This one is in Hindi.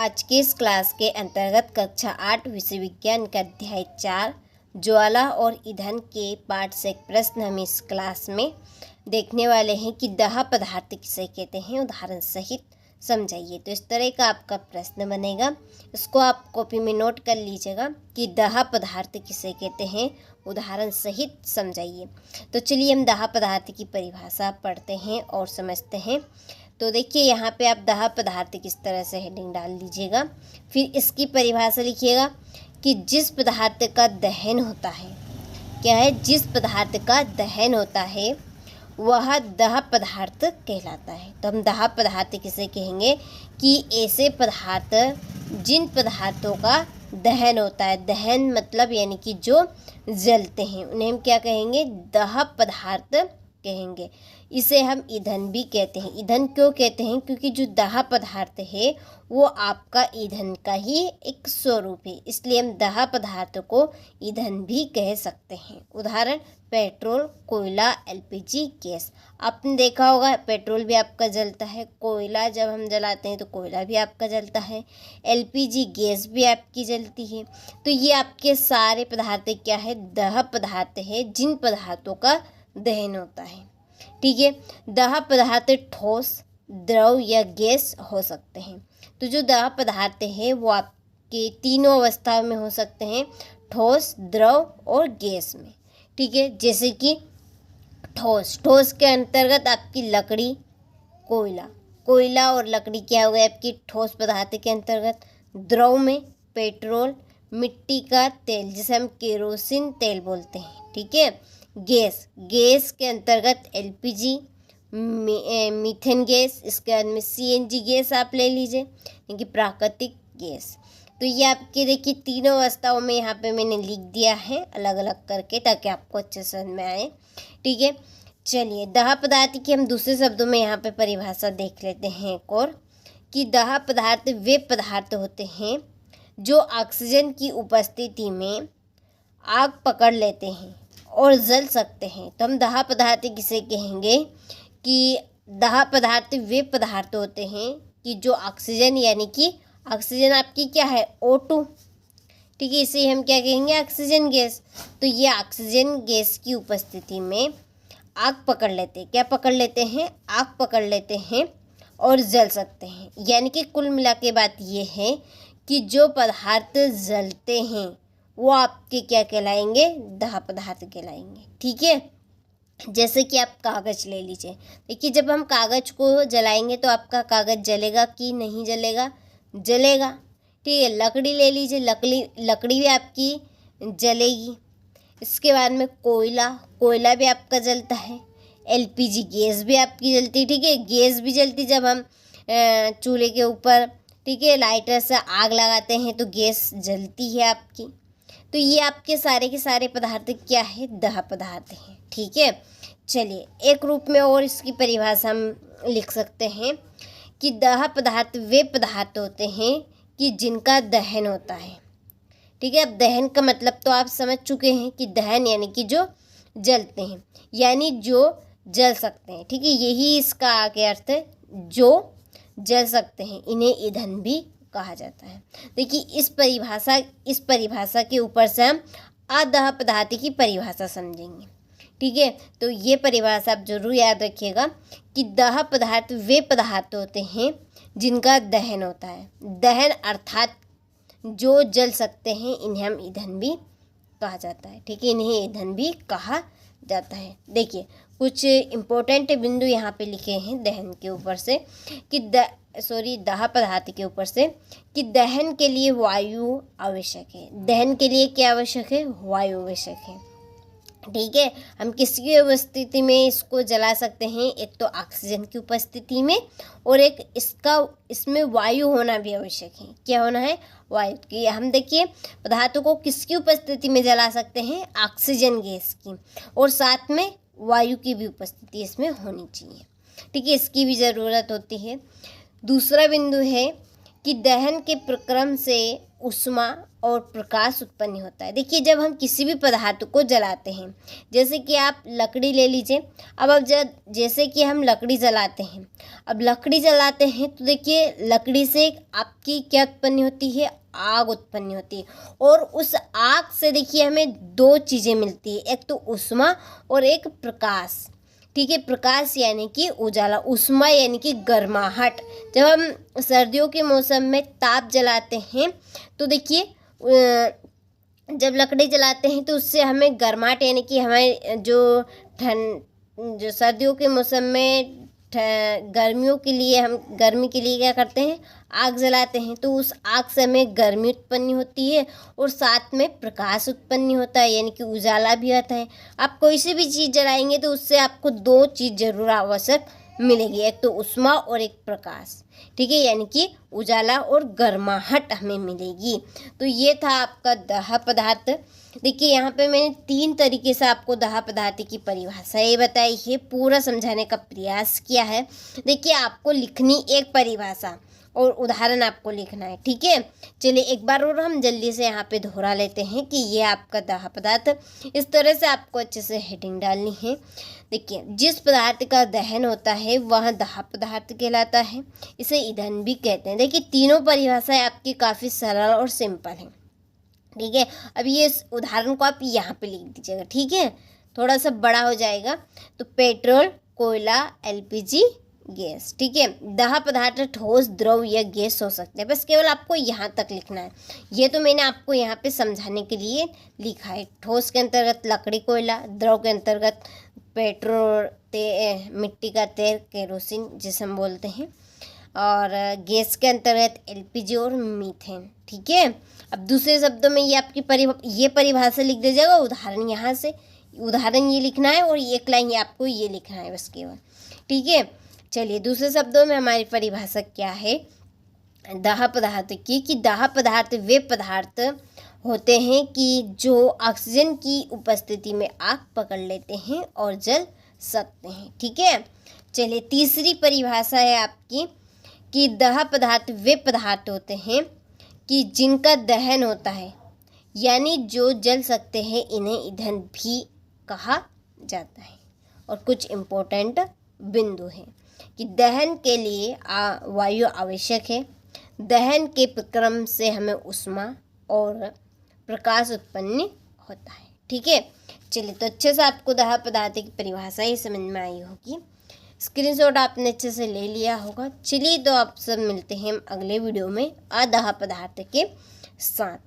आज के इस क्लास के अंतर्गत कक्षा 8 विषय विज्ञान का अध्याय 4 ज्वाला और ईंधन के पाठ से एक प्रश्न हम इस क्लास में देखने वाले हैं कि दाह पदार्थ किसे कहते हैं, उदाहरण सहित समझाइए। तो इस तरह का आपका प्रश्न बनेगा, इसको आप कॉपी में नोट कर लीजिएगा कि दाह पदार्थ किसे कहते हैं, उदाहरण सहित समझाइए। तो चलिए हम दाह पदार्थ की परिभाषा पढ़ते हैं और समझते हैं। तो देखिए यहाँ पे आप दाह पदार्थ किस तरह से हेडिंग डाल लीजिएगा, फिर इसकी परिभाषा लिखिएगा कि जिस पदार्थ का दहन होता है, क्या है, जिस पदार्थ का दहन होता है वह दाह पदार्थ कहलाता है। तो हम दाह पदार्थ किसे कहेंगे कि ऐसे पदार्थ जिन पदार्थों का दहन होता है, दहन मतलब यानी कि जो जलते हैं, उन्हें हम क्या कहेंगे, दाह पदार्थ कहेंगे। इसे हम ईंधन भी कहते हैं। ईंधन क्यों कहते हैं, क्योंकि जो दाह पदार्थ है वो आपका ईंधन का ही एक स्वरूप है, इसलिए हम दाह पदार्थ को ईंधन भी कह सकते हैं। उदाहरण पेट्रोल, कोयला, एलपीजी गैस। आपने देखा होगा पेट्रोल भी आपका जलता है, कोयला जब हम जलाते हैं तो कोयला भी आपका जलता है, एलपीजी गैस भी आपकी जलती है। तो ये आपके सारे पदार्थ क्या है, दाह पदार्थ है, जिन पदार्थों का दहन होता है। ठीक है, दाह पदार्थ ठोस, द्रव या गैस हो सकते हैं। तो जो दाह पदार्थ है वो आपके तीनों अवस्थाओं में हो सकते हैं, ठोस, द्रव और गैस में। ठीक है, जैसे कि ठोस के अंतर्गत आपकी लकड़ी, कोयला और लकड़ी क्या हुआ आपकी ठोस पदार्थ के अंतर्गत। द्रव में पेट्रोल, मिट्टी का तेल जिसे हम केरोसिन तेल बोलते हैं। ठीक है, गैस के अंतर्गत एलपीजी, मीथेन गैस, इसके बाद में सीएनजी गैस आप ले लीजिए, यानी प्राकृतिक गैस। तो ये आपके देखिए तीनों अवस्थाओं में यहाँ पे मैंने लिख दिया है अलग अलग करके, ताकि आपको अच्छे समझ में आए। ठीक है, चलिए दाह पदार्थ की हम दूसरे शब्दों में यहाँ पे परिभाषा देख लेते हैं एक और, कि दाह पदार्थ वे पदार्थ होते हैं जो ऑक्सीजन की उपस्थिति में आग पकड़ लेते हैं और जल सकते हैं। तो हम दाह पदार्थ किसे कहेंगे कि दाह पदार्थ वे पदार्थ होते हैं कि जो ऑक्सीजन, यानी कि ऑक्सीजन आपकी क्या है, O2। ठीक है, इसे हम क्या कहेंगे, ऑक्सीजन गैस। तो ये ऑक्सीजन गैस की उपस्थिति में आग पकड़ लेते हैं, क्या पकड़ लेते हैं, आग पकड़ लेते हैं और जल सकते हैं। यानी कि कुल मिला के बात ये है कि जो पदार्थ जलते हैं वो आपके क्या कहलाएंगे, दाह पदार्थ कहलाएंगे। ठीक है, जैसे कि आप कागज़ ले लीजिए। देखिए जब हम कागज़ को जलाएंगे तो आपका कागज़ जलेगा कि नहीं जलेगा, जलेगा। ठीक है, लकड़ी ले लीजिए, लकड़ी भी आपकी जलेगी। इसके बाद में कोयला भी आपका जलता है, एलपीजी गैस भी आपकी जलती है। ठीक है, गैस भी जलती जब हम चूल्हे के ऊपर, ठीक है, लाइटर से आग लगाते हैं तो गैस जलती है आपकी। तो ये आपके सारे के सारे पदार्थ क्या है, दाह पदार्थ हैं। ठीक है, चलिए एक रूप में और इसकी परिभाषा हम लिख सकते हैं कि दाह पदार्थ वे पदार्थ होते हैं कि जिनका दहन होता है। ठीक है, अब दहन का मतलब तो आप समझ चुके हैं कि दहन यानी कि जो जलते हैं, यानी जो जल सकते हैं। ठीक है, यही इसका आगे अर्थ है, जो जल सकते हैं, इन्हें ईंधन भी कहा जाता है। देखिए इस परिभाषा के ऊपर से हम अदाह पदार्थ की परिभाषा समझेंगे। ठीक है, तो ये परिभाषा आप जरूर याद रखिएगा कि दाह पदार्थ वे पदार्थ होते हैं जिनका दहन होता है। दहन अर्थात जो जल सकते हैं, इन्हें हम ईंधन भी कहा जाता है। ठीक है, इन्हें ईंधन भी कहा जाता है। देखिए कुछ इम्पोर्टेंट बिंदु यहाँ पे लिखे हैं दहन के ऊपर से कि दाह पदार्थ के ऊपर से, कि दहन के लिए वायु आवश्यक है। दहन के लिए क्या आवश्यक है, वायु आवश्यक है। ठीक है, हम किसकी उपस्थिति में इसको जला सकते हैं, एक तो ऑक्सीजन की उपस्थिति में, और एक इसमें वायु होना भी आवश्यक है। क्या होना है, वायु की। हम देखिए पदार्थों को किसकी उपस्थिति में जला सकते हैं, ऑक्सीजन गैस की, और साथ में वायु की भी उपस्थिति इसमें होनी चाहिए। ठीक है, इसकी भी ज़रूरत होती है। दूसरा बिंदु है कि दहन के प्रक्रम से ऊष्मा और प्रकाश उत्पन्न होता है। देखिए, जब हम किसी भी पदार्थ को जलाते हैं, जैसे कि आप लकड़ी ले लीजिए। अब जैसे कि हम लकड़ी जलाते हैं, अब लकड़ी जलाते हैं तो देखिए लकड़ी से आपकी क्या उत्पन्न होती है, आग उत्पन्न होती है। और उस आग से देखिए हमें दो चीज़ें मिलती है, एक तो ऊष्मा और एक प्रकाश। ठीक है, प्रकाश यानी कि उजाला, ऊष्मा यानी कि गर्माहट। जब हम सर्दियों के मौसम में ताप जलाते हैं तो देखिए जब लकड़ी जलाते हैं तो उससे हमें गर्माहट यानी कि हमारे जो सर्दियों के मौसम में गर्मियों के लिए हम गर्मी के लिए क्या करते हैं, आग जलाते हैं। तो उस आग से हमें गर्मी उत्पन्न होती है और साथ में प्रकाश उत्पन्न होता है यानी कि उजाला भी आता है। आप कोई सी भी चीज़ जलाएंगे तो उससे आपको दो चीज़ जरूर आवश्यक मिलेगी, एक तो ऊष्मा और एक प्रकाश। ठीक है, यानी कि उजाला और गर्माहट हमें मिलेगी। तो ये था आपका दाह पदार्थ। देखिए यहाँ पे मैंने 3 तरीके से आपको दाह पदार्थ की परिभाषा ये बताई है, पूरा समझाने का प्रयास किया है। देखिए आपको लिखनी एक परिभाषा और उदाहरण आपको लिखना है। ठीक है, चलिए एक बार और हम जल्दी से यहाँ पे दोहरा लेते हैं कि ये आपका दाह पदार्थ। इस तरह से आपको अच्छे से हेडिंग डालनी है। देखिए, जिस पदार्थ का दहन होता है वह दाह पदार्थ कहलाता है, इसे ईंधन भी कहते हैं। देखिए तीनों परिभाषाएं आपकी काफ़ी सरल और सिंपल हैं। ठीक है, अब ये इस उदाहरण को आप यहाँ पे लिख दीजिएगा। ठीक है, थोड़ा सा बड़ा हो जाएगा। तो पेट्रोल, कोयला, एलपीजी गैस। ठीक है, दाह पदार्थ ठोस, द्रव या गैस हो सकते हैं। बस केवल आपको यहाँ तक लिखना है। ये तो मैंने आपको यहाँ पे समझाने के लिए लिखा है। ठोस के अंतर्गत लकड़ी, कोयला, द्रव के अंतर्गत पेट्रोल, मिट्टी का तेल, केरोसिन जिसे हम बोलते हैं, और गैस के अंतर्गत एलपीजी और मीथेन। ठीक है, अब दूसरे शब्दों में ये आपकी ये परिभाषा लिख दीजिएगा। उदाहरण यहाँ से उदाहरण ये लिखना है और एक लाइन ये आपको ये लिखना है बस केवल। ठीक है, चलिए दूसरे शब्दों में हमारी परिभाषा क्या है दाह पदार्थ की, कि दाह पदार्थ वे पदार्थ होते हैं कि जो ऑक्सीजन की उपस्थिति में आग पकड़ लेते हैं और जल सकते हैं। ठीक है, चलिए तीसरी परिभाषा है आपकी कि दाह पदार्थ वे पदार्थ होते हैं कि जिनका दहन होता है यानी जो जल सकते हैं, इन्हें ईंधन भी कहा जाता है। और कुछ इम्पोर्टेंट बिंदु हैं कि दहन के लिए वायु आवश्यक है, दहन के क्रम से हमें ऊष्मा और प्रकाश उत्पन्न होता है। ठीक है, चलिए तो अच्छे से आपको दाह पदार्थ की परिभाषा ही समझ में आई होगी। स्क्रीनशॉट आपने अच्छे से ले लिया होगा। चलिए तो आप सब मिलते हैं अगले वीडियो में अदाह पदार्थ के साथ।